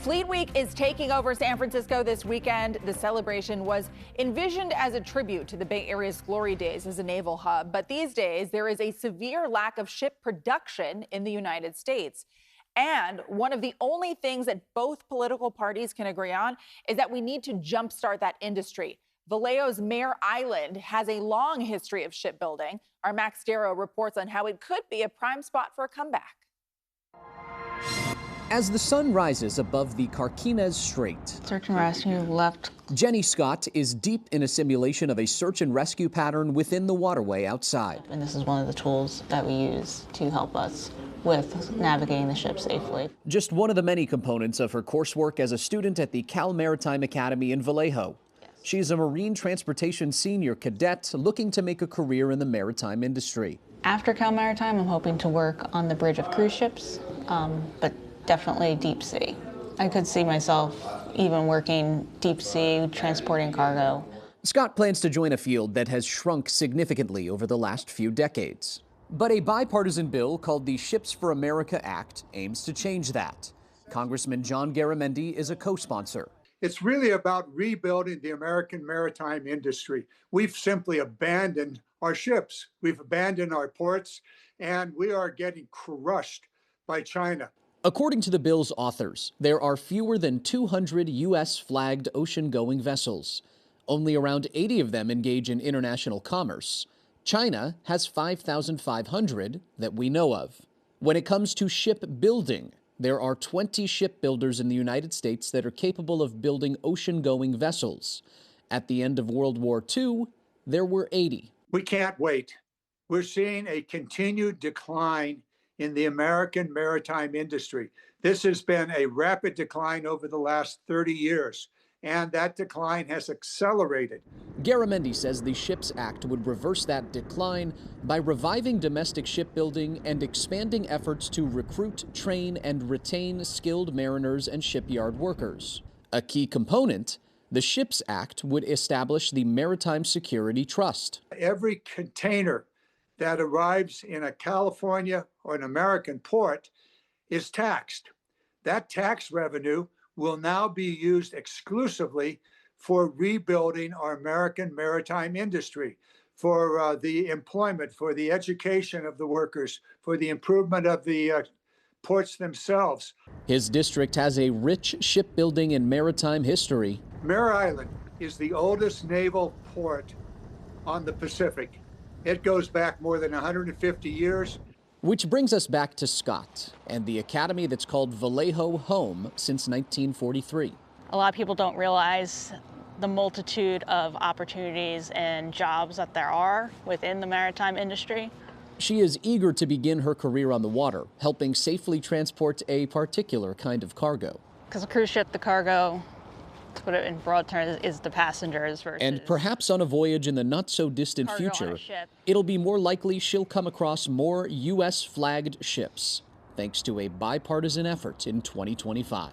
Fleet Week is taking over San Francisco this weekend. The celebration was envisioned as a tribute to the Bay Area's glory days as a naval hub. But these days, there is a severe lack of ship production in the United States. And one of the only things that both political parties can agree on is that we need to jumpstart that industry. Vallejo's Mare Island has a long history of shipbuilding. Our Max Darrow reports on how it could be a prime spot for a comeback. As the sun rises above the Carquinez Strait, search and rescue left. Jenny Scott is deep in a simulation of a search and rescue pattern within the waterway outside. And this is one of the tools that we use to help us with navigating the ship safely. Just one of the many components of her coursework as a student at the Cal Maritime Academy in Vallejo. Yes. She's a marine transportation senior cadet looking to make a career in the maritime industry. After Cal Maritime, I'm hoping to work on the bridge of cruise ships, but definitely deep sea. I could see myself even working deep sea, transporting cargo. Scott plans to join a field that has shrunk significantly over the last few decades. But a bipartisan bill called the Ships for America Act aims to change that. Congressman John Garamendi is a co-sponsor. It's really about rebuilding the American maritime industry. We've simply abandoned our ships. We've abandoned our ports, and we are getting crushed by China. According to the bill's authors, there are fewer than 200 U.S.-flagged ocean-going vessels. Only around 80 of them engage in international commerce. China has 5,500 that we know of. When it comes to shipbuilding, there are 20 shipbuilders in the United States that are capable of building ocean-going vessels. At the end of World War II, there were 80. We can't wait. We're seeing a continued decline in the American maritime industry. This has been a rapid decline over the last 30 years, and that decline has accelerated. Garamendi says the SHIPS Act would reverse that decline by reviving domestic shipbuilding and expanding efforts to recruit, train, and retain skilled mariners and shipyard workers. A key component, the SHIPS Act would establish the Maritime Security Trust. Every container that arrives in a California or an American port is taxed. That tax revenue will now be used exclusively for rebuilding our American maritime industry, for the employment, for the education of the workers, for the improvement of the ports themselves. His district has a rich shipbuilding and maritime history. Mare Island is the oldest naval port on the Pacific. It goes back more than 150 years. Which brings us back to Scott and the academy that's called Vallejo home since 1943. A lot of people don't realize the multitude of opportunities and jobs that there are within the maritime industry. She is eager to begin her career on the water, helping safely transport a particular kind of cargo. Because a cruise ship, the cargo, to put it in broad terms, is the passengers versus... And perhaps on a voyage in the not-so-distant future, it'll be more likely she'll come across more U.S.-flagged ships, thanks to a bipartisan effort in 2025.